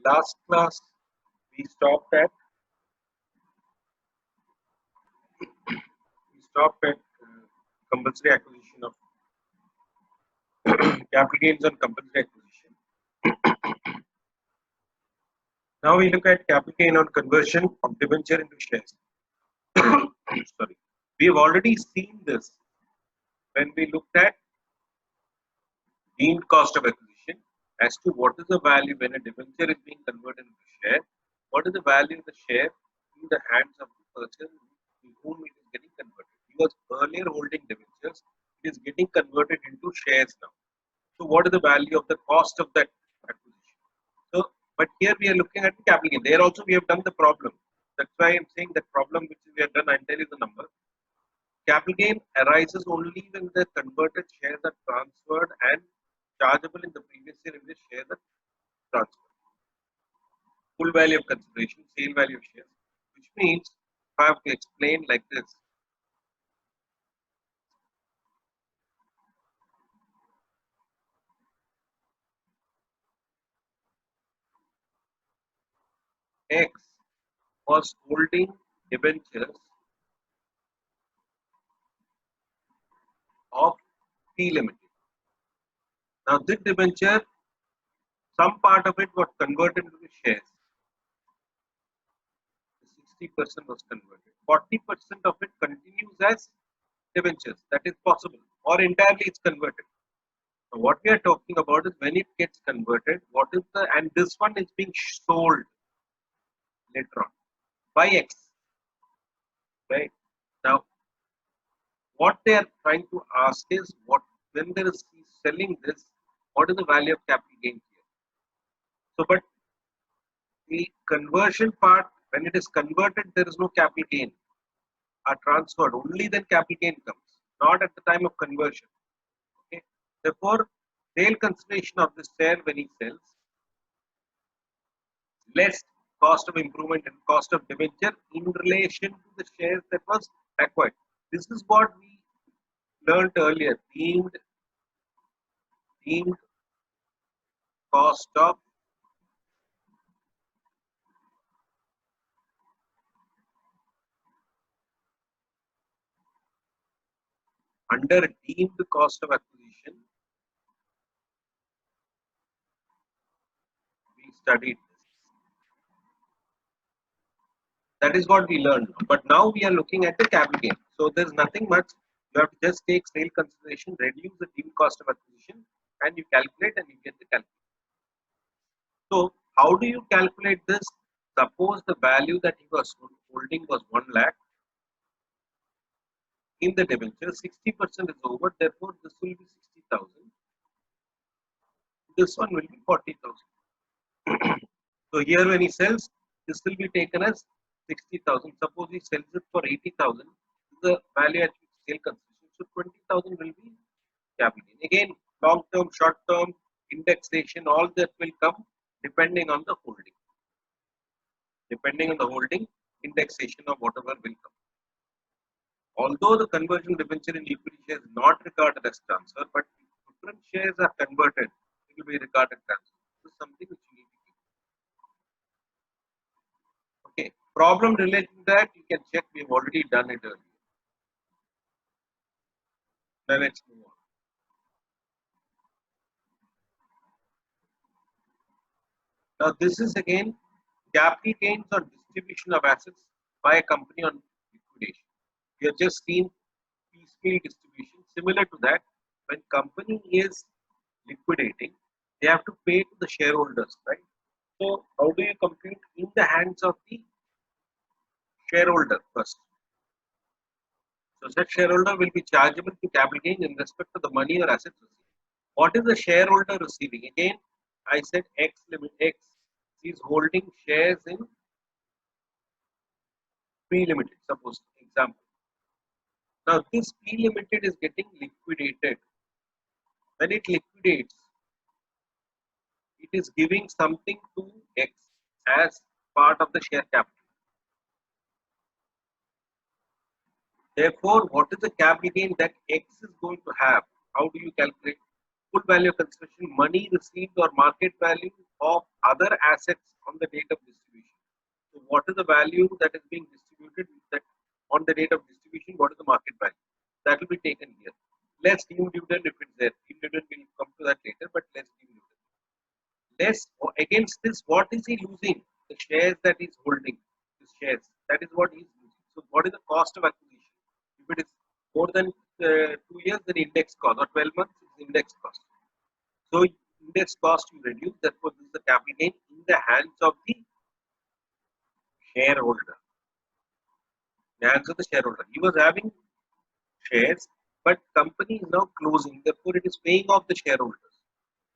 The last class we stopped at compulsory acquisition of capital gains on compulsory acquisition. Now we look at capital gain on conversion of debenture into shares. Sorry, we have already seen this when we looked at deemed cost of acquisition as to what is the value when a debenture is being converted into share. What is the value of the share in the hands of the person to whom it is getting converted? He was earlier holding debentures, it is getting converted into shares now. So what is the value of the cost of that acquisition? So, but here we are looking at the capital gain. There also we have done the problem. That's why I'm saying that problem which we have done, I'll tell you the number. Capital gain arises only when the converted shares are transferred and chargeable in the previous year in the shares are transferred. Full value of consideration, sale value of shares, which means if I have to explain like this. X was holding debentures of P Limited. Now this debenture, some part of it was converted into shares. 60% was converted. 40% of it continues as debentures. That is possible. Or entirely it's converted. So what we are talking about is when it gets converted, what is the, and this one is being sold later on by X. Right? Now, what they are trying to ask is what, when there is selling this, what is the value of capital gain here? So, but the conversion part, when it is converted, there is no capital gain are transferred. Only then capital gain comes, not at the time of conversion. Okay. Therefore, sale consideration of this share when he sells, less cost of improvement and cost of debenture in relation to the shares that was acquired. This is what we learned earlier, deemed cost of under deemed cost of acquisition. We studied this. That is what we learned. But now we are looking at the capital gain. So there is nothing much. You have to just take sale consideration, reduce the deemed cost of acquisition, and you calculate and you get the calculation. So how do you calculate this? Suppose the value that he was holding was 1 lakh. In the debenture, 60% is over. Therefore, this will be 60,000. This one will be 40,000. So here when he sells, this will be taken as 60,000. Suppose he sells it for 80,000. The value at which sale consideration. So 20,000 will be capital gain. Again, long term, short term, indexation, all that will come depending on the holding. Depending on the holding, indexation of whatever will come. Although the conversion debenture in equity shares is not regarded as transfer, but if different shares are converted, it will be regarded transfer. This is something which you need to keep. Okay, problem related to that, you can check, we have already done it earlier. Now let's move on. Now this is again capital gains on distribution of assets by a company on liquidation. We have just seen piecemeal distribution. Similar to that, when company is liquidating, they have to pay to the shareholders, right? So how do you compute in the hands of the shareholder first? So such shareholder will be chargeable to capital gain in respect to the money or assets received. What is the shareholder receiving? Again, I said X limit X is holding shares in P Limited, suppose example. Now this P Limited is getting liquidated. When it liquidates, it is giving something to X as part of the share capital. Therefore, what is the capital gain that X is going to have? How do you calculate? full value of consideration, money received or market value of other assets on the date of distribution. So what is the value that is being distributed that on the date of distribution? What is the market value? That will be taken here. Less deemed dividend if it's there. Deemed dividend will come to that later, but less deemed dividend. Less against this, what is he losing? The shares that he's holding. His shares. That is what he's losing. So what is the cost of acquisition? If it is more than 2 years, then index cost, or 12 months, it's index cost. So index cost you reduce, therefore this is the capital gain in the hands of the shareholder. In the hands of the shareholder. He was having shares, but company is now closing, therefore it is paying off the shareholders.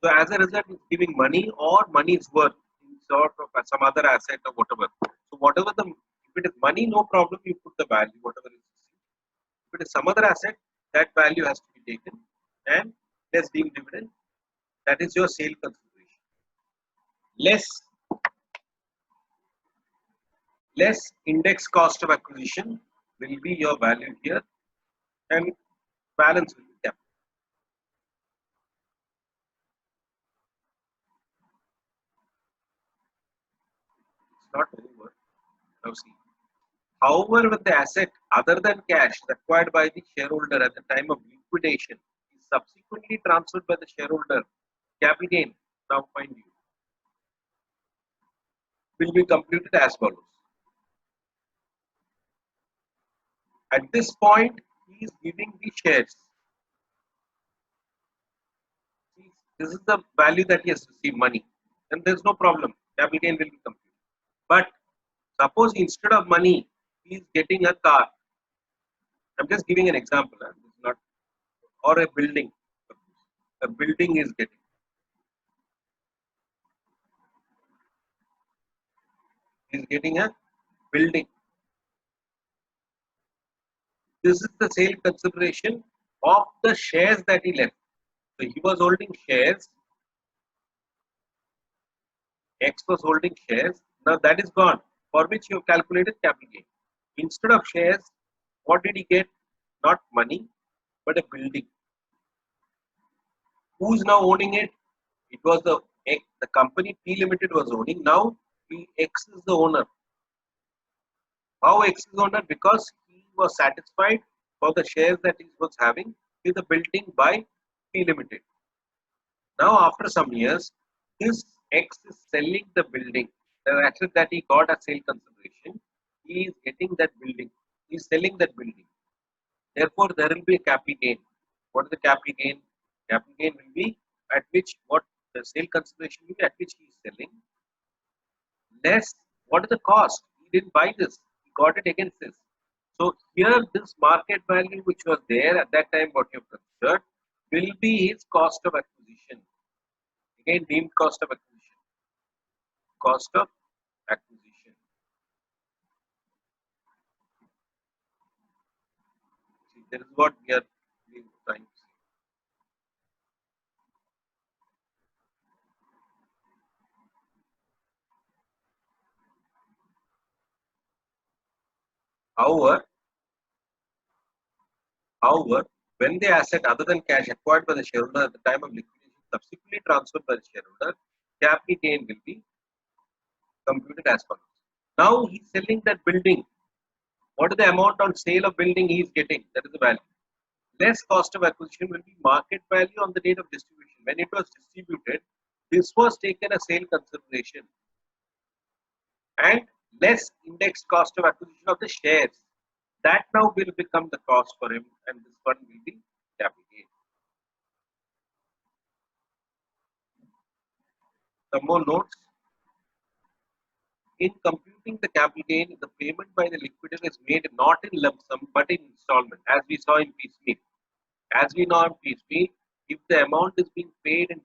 So as a result, it's giving money or money is worth in sort of some other asset or whatever. So whatever if it is money, no problem, you put the value, whatever it is. If it is some other asset, that value has to be taken and less deemed dividend. That is your sale consideration. Less index cost of acquisition will be your value here, and balance will be capital. It's not over. Now see. However, when the asset other than cash is acquired by the shareholder at the time of liquidation is subsequently transferred by the shareholder, capital gain, now mind you, will be computed as follows. At this point, he is giving the shares. This is the value that he has received, money. Then there is no problem. Capital gain will be computed. But suppose instead of money, he is getting a car. I'm just giving an example. Not, or a building. A building is getting. He is getting a building. This is the sale consideration of the shares that he left. So he was holding shares. X was holding shares. Now that is gone, for which you have calculated capital gain. Instead of shares, what did he get? Not money, but a building. Who is now owning it? It was the company P Limited was owning. Now X is the owner. How X is owner? Because he was satisfied for the shares that he was having with the building by P Limited. Now after some years, this X is selling the building. The asset that he got as sale consideration, he is getting that building. He is selling that building. Therefore, there will be a capital gain. What is the capital gain? Capital gain will be at which what the sale consideration will be at which he is selling. Less, what is the cost? He didn't buy this. He got it against this. So here this market value which was there at that time what you have considered will be his cost of acquisition. Again, deemed cost of acquisition. Cost of acquisition. See, that is what we are trying to say. However, when the asset other than cash acquired by the shareholder at the time of liquidation subsequently transferred by the shareholder, capital gain will be computed as follows. Now he is selling that building. What is the amount on sale of building he is getting? That is the value. Less cost of acquisition will be market value on the date of distribution. When it was distributed, this was taken as sale consideration. And less index cost of acquisition of the shares. That now will become the cost for him, and this one will be capital gain. Some more notes. In computing the capital gain, the payment by the liquidator is made not in lump sum but in installment, as we saw in piecemeal. As we know in piecemeal, if the amount is being paid in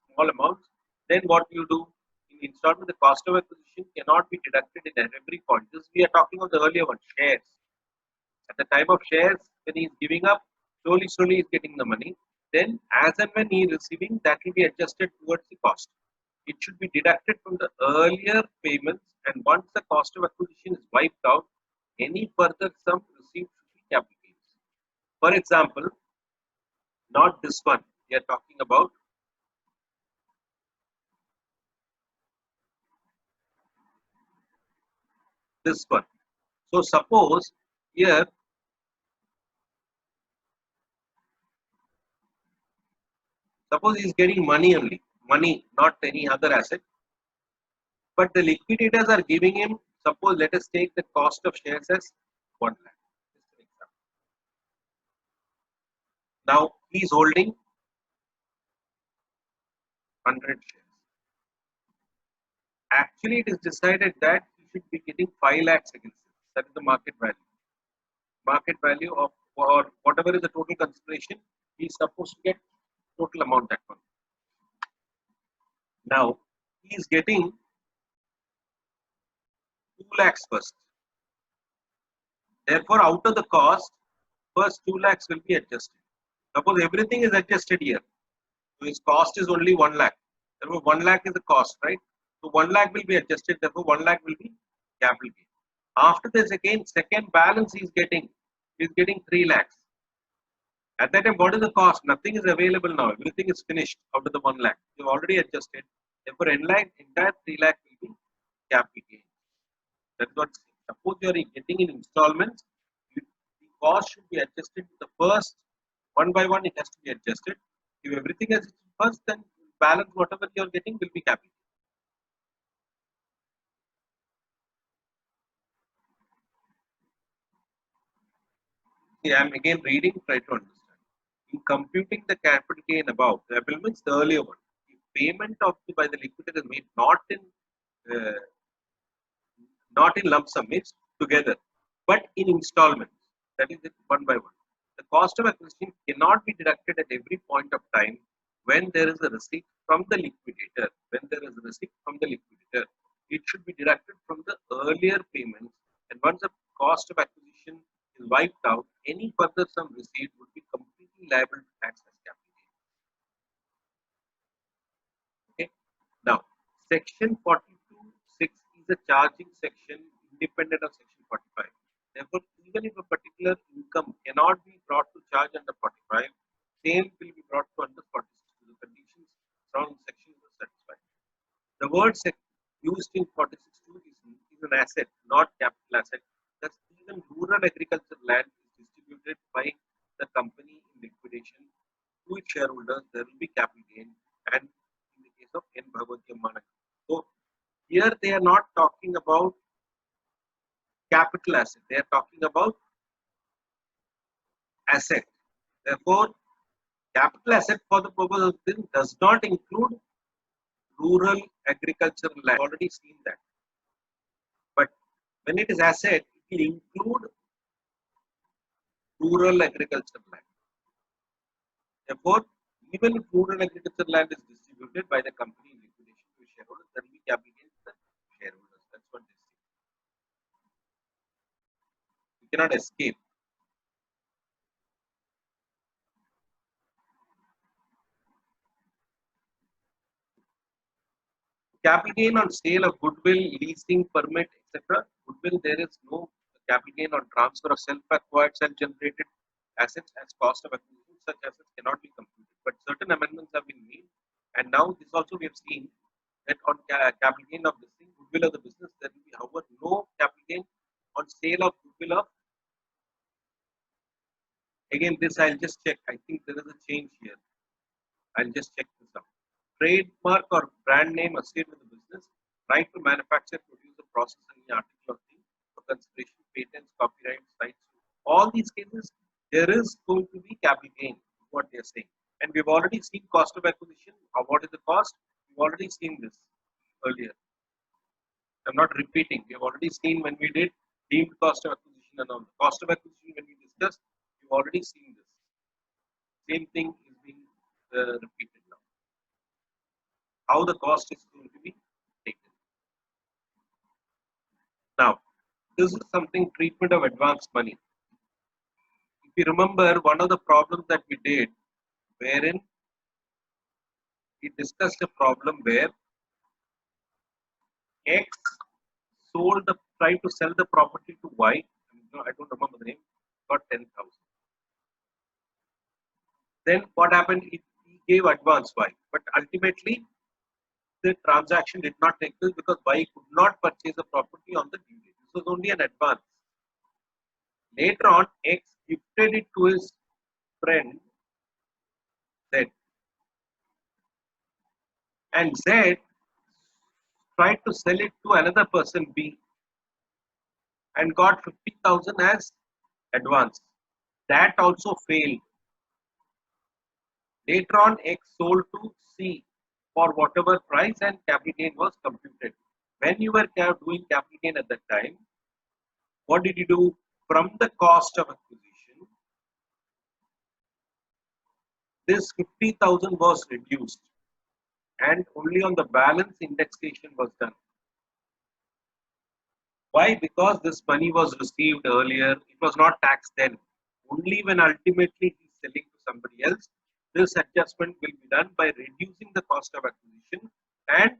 small amounts, then what you do in installment, the cost of acquisition cannot be deducted in every point. This we are talking of the earlier one, shares. At the time of shares, when he is giving up, slowly he is getting the money. Then, as and when he is receiving, that will be adjusted towards the cost. It should be deducted from the earlier payments, and once the cost of acquisition is wiped out, any further sum received should be capital gains. For example, not this one. We are talking about this one. So suppose here, suppose he is getting money only, money, not any other asset, but the liquidators are giving him, suppose let us take the cost of shares as 1 lakh. Now he is holding 100 shares. Actually, it is decided that he should be getting 5 lakhs against it. That is the market value. Market value of, or whatever is the total consideration, he is supposed to get total amount that one. Now he is getting 2 lakhs first. Therefore, out of the cost, first 2 lakhs will be adjusted. Suppose everything is adjusted here. So his cost is only 1 lakh. Therefore, 1 lakh is the cost, right? So 1 lakh will be adjusted. Therefore, 1 lakh will be capital gain. After this, again, second balance he is getting 3 lakhs. At that time, what is the cost? Nothing is available now. Everything is finished out of the 1 lakh. You already adjusted. Therefore, entire 3 lakh will be capital gain. That's what. Suppose you are getting in installments, the cost should be adjusted to the first one by one. It has to be adjusted. If everything is first, then balance whatever you are getting will be capital. See, I am again reading. Try to understand. In computing the capital gain above, the above means the earlier one. If payment of by the liquidator is made uh, not in lump sum, means together, but in installments. That is it one by one. The cost of acquisition cannot be deducted at every point of time when there is a receipt from the liquidator. When there is a receipt from the liquidator, it should be deducted from the earlier payments. And once the cost of acquisition is wiped out, any further sum received would be completely liable to tax as capital gain. Okay. Now, section 42(6) is a charging section independent of section 45. Therefore, even if a particular income cannot be brought to charge under 45, same will be brought to under 46. The conditions surrounding sections are satisfied. The word used in 46(2) is an asset, not capital asset. Thus, even rural agricultural land is distributed by the company in liquidation to its shareholders. There will be capital gain, and in the case of N. Bhagwati Amma. So, here they are not talking about capital asset, they are talking about asset. Therefore, capital asset for the purpose of this does not include rural agricultural land. Already seen that. But when it is asset, it will include rural agricultural land. Therefore, even if rural agricultural land is distributed by the company in liquidation to shareholders, there will be capital gain to the shareholders. That's what they say. You cannot escape. Capital gain on sale of goodwill, leasing, permit, etc. Goodwill, there is no capital gain on transfer of self-acquired, self-generated assets as cost of acquisition. Such assets cannot be computed. But certain amendments have been made, and now this also we have seen that on capital gain of this thing, goodwill of the business, there will be, however, no capital gain on sale of goodwill of. Again, this I'll just check. I think there is a change here. I'll just check this out. Trademark or brand name associated with the business, right to manufacture, produce, or process any article or thing for consideration, patents, copyrights, rights. All these cases, there is going to be capital gain, what they are saying. And we've already seen cost of acquisition. What is the cost? We've already seen this earlier. I'm not repeating. We have already seen when we did deemed cost of acquisition and all. The cost of acquisition, when we discussed, we've already seen this. Same thing is being repeated now. How the cost is going to be taken. Now, this is something treatment of advanced money. If you remember, one of the problems that we did, wherein we discussed a problem where X tried to sell the property to Y. I don't remember the name. Got 10,000. Then what happened? He gave advance Y, but ultimately the transaction did not take place because Y could not purchase the property on the due date. This was only an advance. Later on, X gifted it to his friend Z, and Z tried to sell it to another person B and got 50,000 as advance. That also failed. Later on, X sold to C for whatever price and capital gain was computed. When you were doing capital gain at that time, what did you do? From the cost of acquisition, this 50,000 was reduced and only on the balance indexation was done. Why? Because this money was received earlier. It was not taxed then. Only when ultimately he is selling to somebody else, this adjustment will be done by reducing the cost of acquisition. And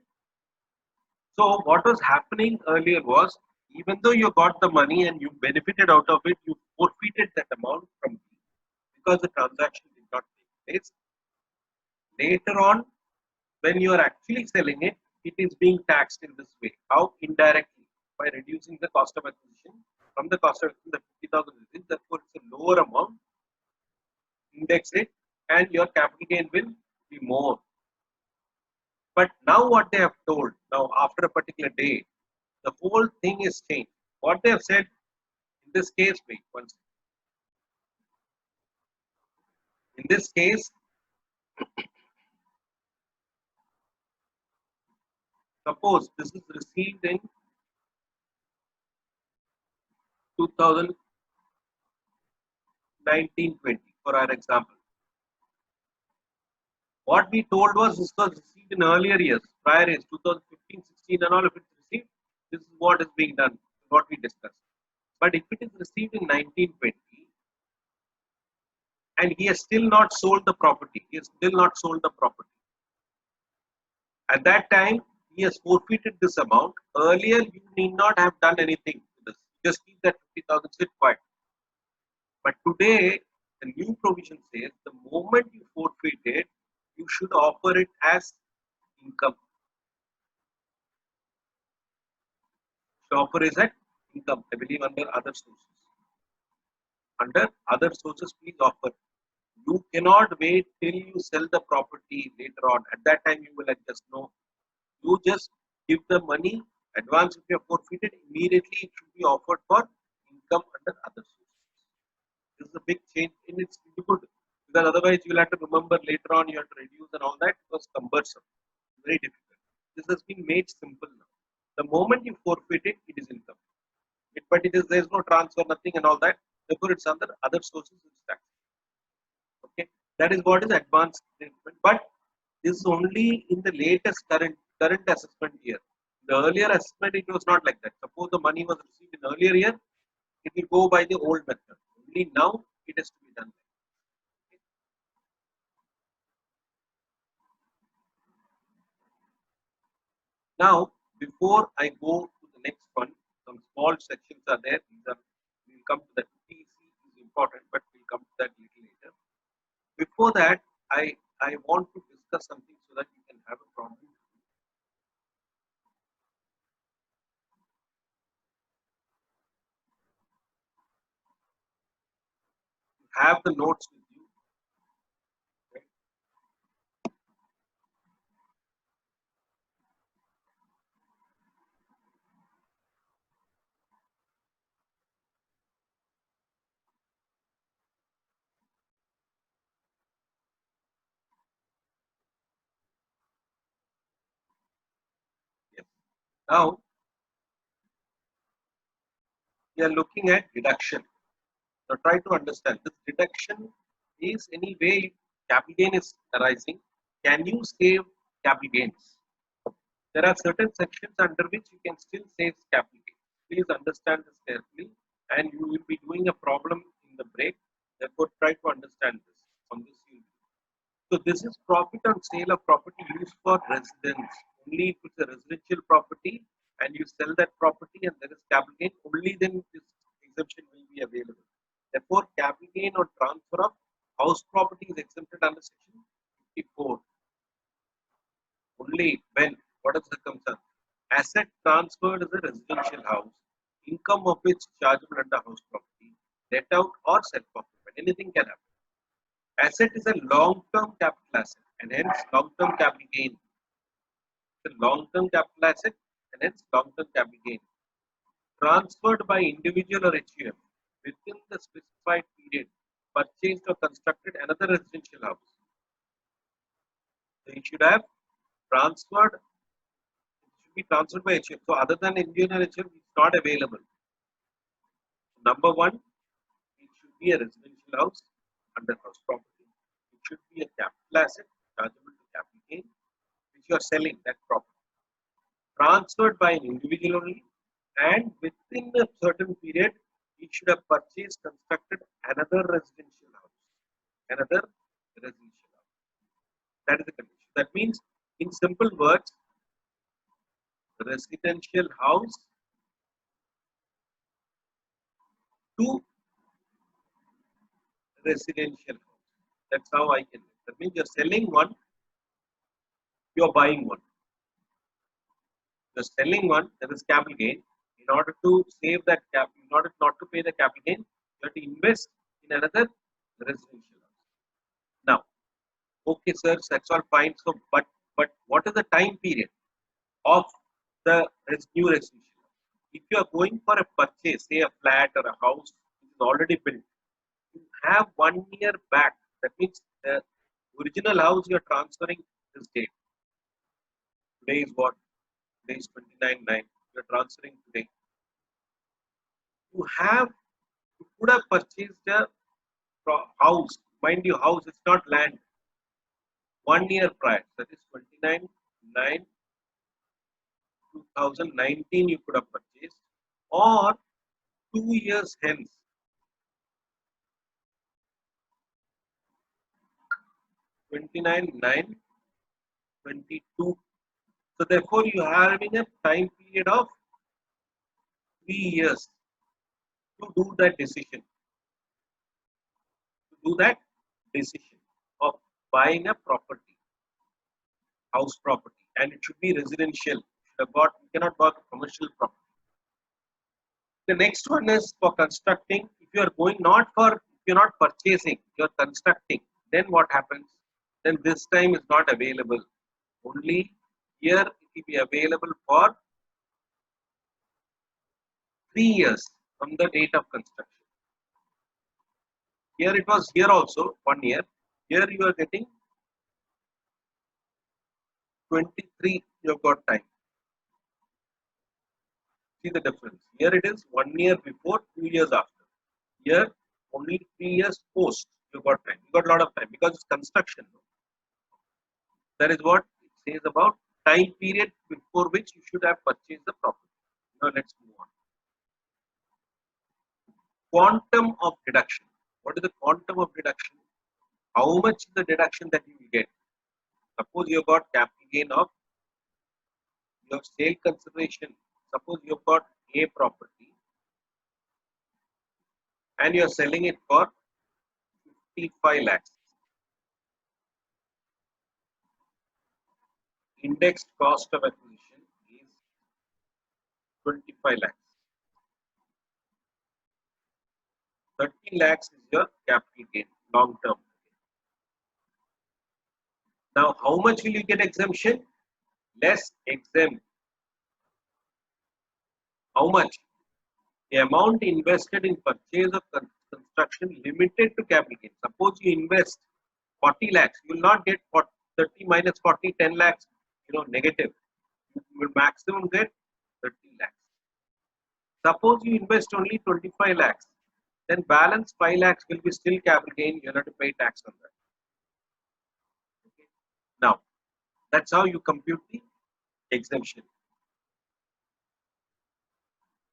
so what was happening earlier was, even though you got the money and you benefited out of it, you forfeited that amount from B because the transaction did not take place. Later on, when you are actually selling it, it is being taxed in this way. How? Indirectly, by reducing the cost of acquisition. From the cost of acquisition, the 50,000 is, therefore it's a lower amount, index it, and your capital gain will be more. But now what they have told, now after a particular day, the whole thing is changed. What they have said in this case, wait one second. In this case, suppose this is received in 2019-20 for our example. What we told was this was received in earlier years, prior years, 2015-16 and all. If it's received, this is what is being done, what we discussed. But if it is received in 1920 and he has still not sold the property, he has still not sold the property. At that time, he has forfeited this amount. Earlier, you need not have done anything to this. Just keep that 50,000 sit quiet. But today, the new provision says the moment you forfeit it, you should offer it as income. The offer is at income, I believe, under other sources. Under other sources, please offer. You cannot wait till you sell the property later on. At that time, you will adjust. No, you just give the money, advance if you have forfeited, immediately it should be offered for income under other sources. This is a big change in its good, because otherwise you will have to remember later on, you have to reduce and all that. It was cumbersome, very difficult. This has been made simple now. The moment you forfeit it, it is income. But it is, there is no transfer, nothing and all that. Therefore, it's under other sources, it's tax. Okay, that is what is advanced treatment. But this is only in the latest current assessment year. The earlier assessment, it was not like that. Suppose the money was received in earlier year, it will go by the old method. Only now it has to be done. Now, before I go to the next one, some small sections are there. These are, we'll come to that. TC is important, but we'll come to that little later. Before that, I want to discuss something so that you can have a problem. Have the notes with you. Okay? Yes. Now we are looking at deduction. Now try to understand this deduction is any way capital gain is arising. Can you save capital gains? There are certain sections under which you can still save capital gains. Please understand this carefully, and you will be doing a problem in the break. Therefore, try to understand this. On this, so this is profit on sale of property used for residence. Only if it's a residential property and you sell that property and there is capital gain, only then this exemption will be available. Therefore, capital gain or transfer of house property is exempted under section 54. Only when, what is the concern? Asset transferred as a residential house income of which chargeable under house property, let out or self-occupant. Anything can happen. Asset is a long-term capital asset and hence long-term capital gain. It's a long-term capital asset and hence long-term capital gain. Transferred by individual or HUF within the specified period, purchased or constructed another residential house. So you should have transferred, it should be transferred by HUF. So other than individual HUF, it's not available. Number one, it should be a residential house under house property. It should be a capital asset chargeable to capital gain, which you are selling that property. Transferred by an individual only, and within a certain period, he should have purchased, constructed another residential house. Another residential house. That is the condition. That means, in simple words, residential house to residential house. That's how I can. That means you're selling one, you're buying one. You're selling one, there is capital gain. In order to save that cap, in order not to pay the capital gain, you have to invest in another residential house. Now, okay, sir, that's all fine. So, but what is the time period of the new residential house? If you are going for a purchase, say a flat or a house which is already built, you have 1 year back. That means the original house you are transferring this date. Today is what? Today is 29/9. You are transferring today. You could have purchased a house. Mind you, house is not land. 1 year prior, that is 29/9/2019, you could have purchased, or 2 years hence. 29/9/22. So therefore, you are having a time period of 3 years to do that decision. To do that decision of buying a property, house property, and it should be residential. You cannot buy a commercial property. The next one is for constructing. If you are going if you're not purchasing, you're constructing, then what happens? Then this time is not available. Only here it will be available for 3 years from the date of construction. Here it was here also 1 year. Here you are getting 23, you have got time. See the difference. Here it is 1 year before, 2 years after. Here only 3 years post, you got time. You got a lot of time because it's construction. That is what it says about time period before which you should have purchased the property. Now let's move on. Quantum of deduction. What is the quantum of deduction? How much is the deduction that you will get? Suppose you have got capital gain of your sale consideration. Suppose you have got a property and you are selling it for 55 lakhs. Indexed cost of acquisition is 25 lakhs. 30 lakhs is your capital gain, long term. Now, how much will you get exemption? Less exempt. How much? The amount invested in purchase of construction limited to capital gain. Suppose you invest 40 lakhs, you will not get 30 minus 40, 10 lakhs, negative. You will maximum get 30 lakhs. Suppose you invest only 25 lakhs, then balance 5 lakhs will be still capital gain. You have to pay tax on that. Okay. Now, that's how you compute the exemption.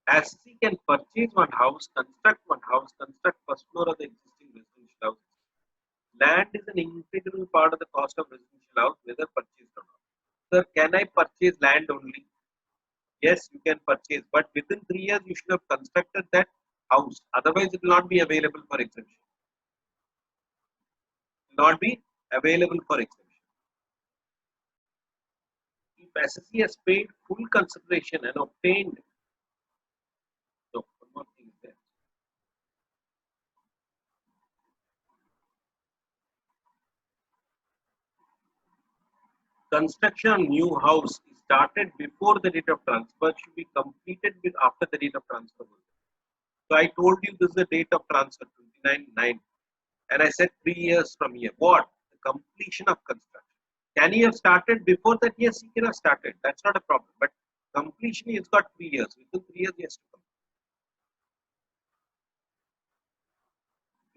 As he can purchase one house, construct first floor of the existing residential house. Land is an integral part of the cost of residential house, whether purchased or not. Sir, can I purchase land only? Yes, you can purchase, but within 3 years you should have constructed that house. Otherwise, it will not be available for exemption. It will not be available for exemption. If SSC has paid full consideration and obtained construction of new house is started before the date of transfer should be completed with after the date of transfer. So I told you this is the date of transfer 29/9 and I said 3 years from here. What? The completion of construction. Can he have started before that? Yes, he can have started. That's not a problem. But completion, he's got 3 years. Within 3 years, he has to complete.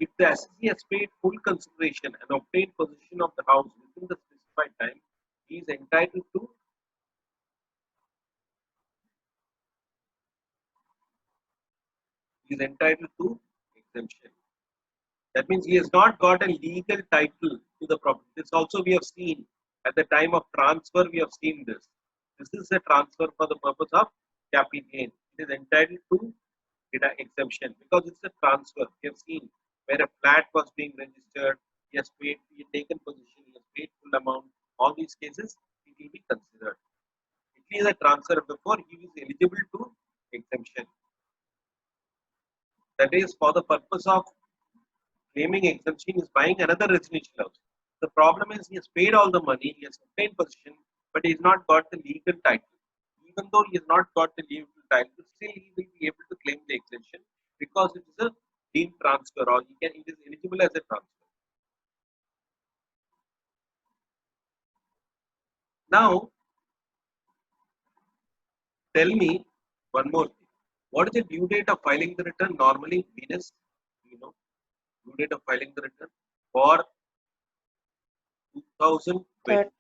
If the assessee has paid full consideration and obtained possession of the house within the specified time, he is entitled to exemption. That means he has not got a legal title to the property. This also we have seen at the time of transfer. We have seen this. This is a transfer for the purpose of capital gain. It is entitled to exemption because it's a transfer. We have seen where a flat was being registered. He has paid. He has taken possession. He has paid full amount. All these cases it will be considered. If he is a transfer before, he is eligible to exemption. That is for the purpose of claiming exemption is buying another residential house. The problem is he has paid all the money, he has obtained possession, but he has not got the legal title. Even though he has not got the legal title, still he will be able to claim the exemption because it is a deemed transfer or it is eligible as a transfer. Now, tell me one more thing. What is the due date of filing the return normally? Venus, you know, due date of filing the return for 2020,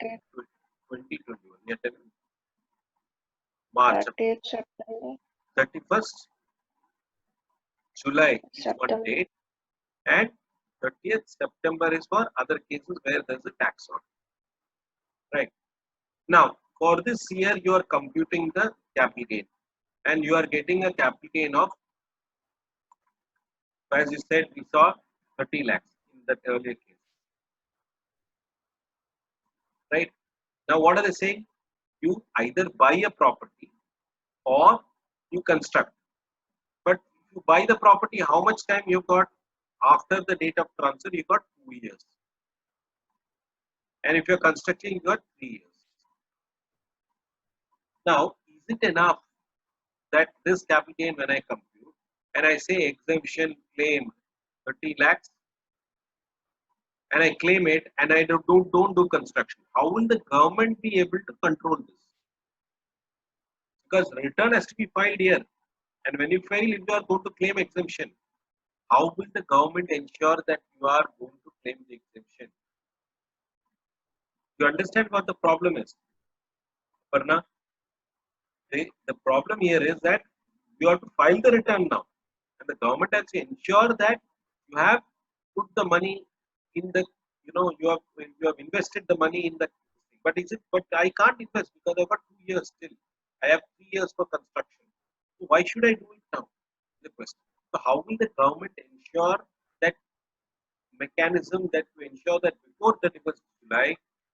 2021. Yeah, tell me. March. 30th September. 31st July is one September. date and 30th September is for other cases where there is a tax on. Right. Now, for this year, you are computing the capital gain and you are getting a capital gain of, as you said, we saw 30 lakhs in that earlier case. Right. Now, what are they saying? You either buy a property or you construct. But if you buy the property, how much time you got after the date of transfer? You got 2 years. And if you're constructing, you got 3 years. Now, is it enough that this capital gain when I compute and I say exemption claim 30 lakhs and I claim it and I don't do construction? How will the government be able to control this? Because return has to be filed here. And when you file, if you are going to claim exemption, how will the government ensure that you are going to claim the exemption? You understand what the problem is, Parna? The problem here is that you have to file the return now, and the government has to ensure that you have put the money in the, you have invested the money in the. But is it? But I can't invest because I've got 2 years still. I have 3 years for construction. So why should I do it now? The question. So how will the government ensure that mechanism that to ensure that before 31st July,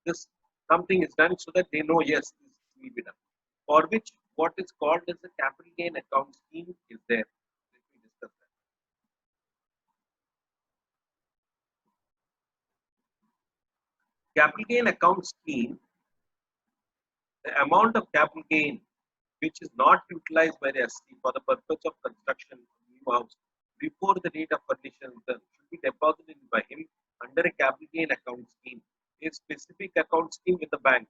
this something is done so that they know yes, this will be done. For which what is called as a capital gain account scheme is there. Let me discuss that. Capital gain account scheme, the amount of capital gain which is not utilized by the SC for the purpose of construction of new house before the date of furnishing return should be deposited by him under a capital gain account scheme, a specific account scheme with the bank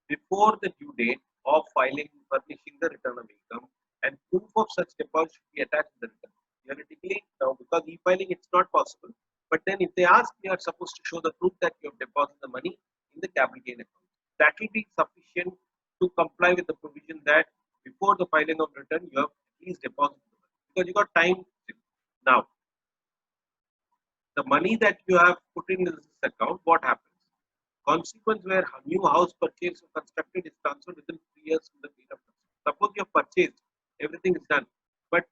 before the due date of filing furnishing the return of income, and proof of such deposit should be attached to the return. Theoretically, now because e-filing it's not possible, but then if they ask, you are supposed to show the proof that you have deposited the money in the capital gain account. That will be sufficient to comply with the provision that before the filing of return, you have at least deposited the money because you got time. Now, the money that you have put in this account, what happens? Consequence where new house purchase or constructed is transferred within 3 years from the date of construction. Suppose you have purchased, everything is done, but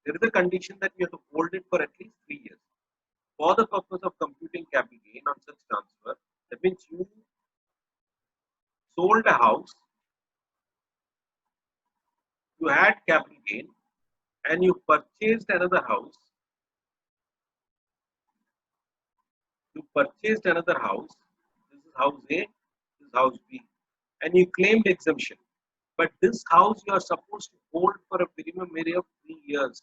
there is a condition that you have to hold it for at least 3 years. For the purpose of computing capital gain on such transfer, that means you sold a house, you had capital gain, and you purchased another house. You purchased another house. This is house A, this is house B. and you claimed exemption. But this house you are supposed to hold for a minimum period of 3 years.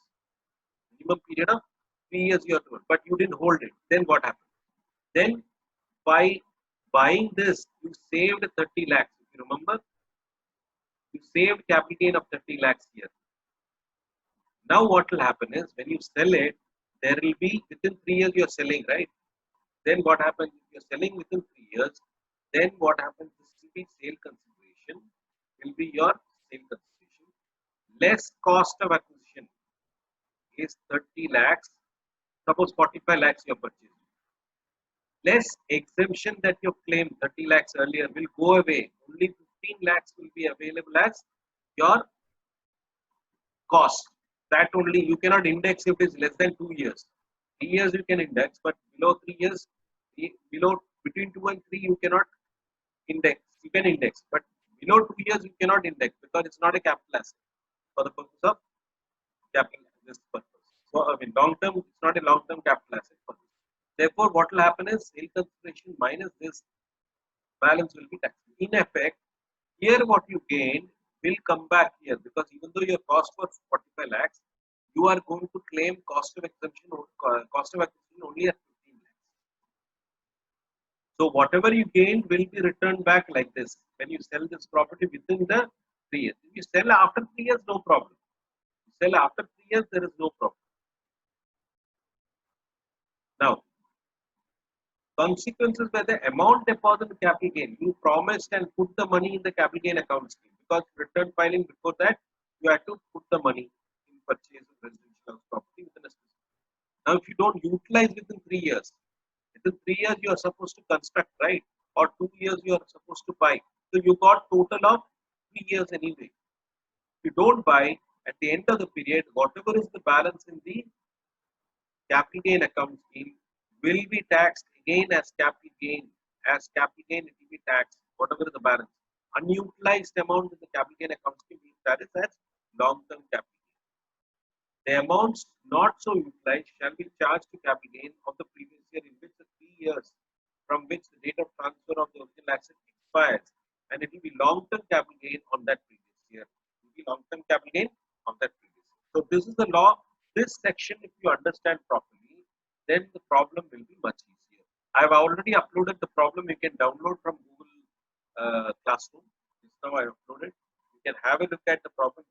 Minimum period of 3 years you have to hold, but you didn't hold it. Then what happened? Then by buying this, you saved 30 lakhs. If you remember, you saved capital gain of 30 lakhs here. Now what will happen is when you sell it, there will be within 3 years you are selling, right? Then what happens if you are selling within 3 years? Then what happens? This will be sale consideration. Will be your sale consideration. Less cost of acquisition is 30 lakhs. Suppose 45 lakhs you have purchased. Less exemption that you claimed 30 lakhs earlier will go away. Only 15 lakhs will be available as your cost. That only you cannot index if it is less than 2 years. 3 years you can index, but below 3 years, below between 2 and 3 you cannot index. You can index, but below 2 years you cannot index because it's not a capital asset for the purpose of capital this purpose. So I mean long term, it's not a long term capital asset for this. Therefore, what will happen is sale consideration minus this balance will be taxed. In effect, here what you gained will come back here because even though your cost was 45 lakhs, you are going to claim cost of exemption cost of acquisition only at 15 lakhs. So whatever you gained will be returned back like this when you sell this property within the 3 years. If you sell after 3 years, no problem. You sell after 3 years, there is no problem. Now, consequences were the amount deposited capital gain. You promised and put the money in the capital gain account scheme because return filing before that you had to put the money in purchase of residential house property within a specific. Now, if you don't utilize within 3 years, within 3 years you are supposed to construct, right? Or 2 years you are supposed to buy. So you got total of 3 years anyway. If you don't buy at the end of the period, whatever is the balance in the capital gain account scheme will be taxed again as capital gain. As capital gain, it will be taxed, whatever is the balance. Unutilized amount in the capital gain account scheme will be taxed as long-term capital gain. The amounts not so utilized shall be charged to capital gain of the previous year in which the 3 years from which the date of transfer of the original asset expires, and it will be long-term capital gain on that previous year. It will be long-term capital gain on that previous year. So this is the law. This section, if you understand properly, then the problem will be much easier. I have already uploaded the problem. You can download from Google Classroom. Just now I uploaded. You can have a look at the problem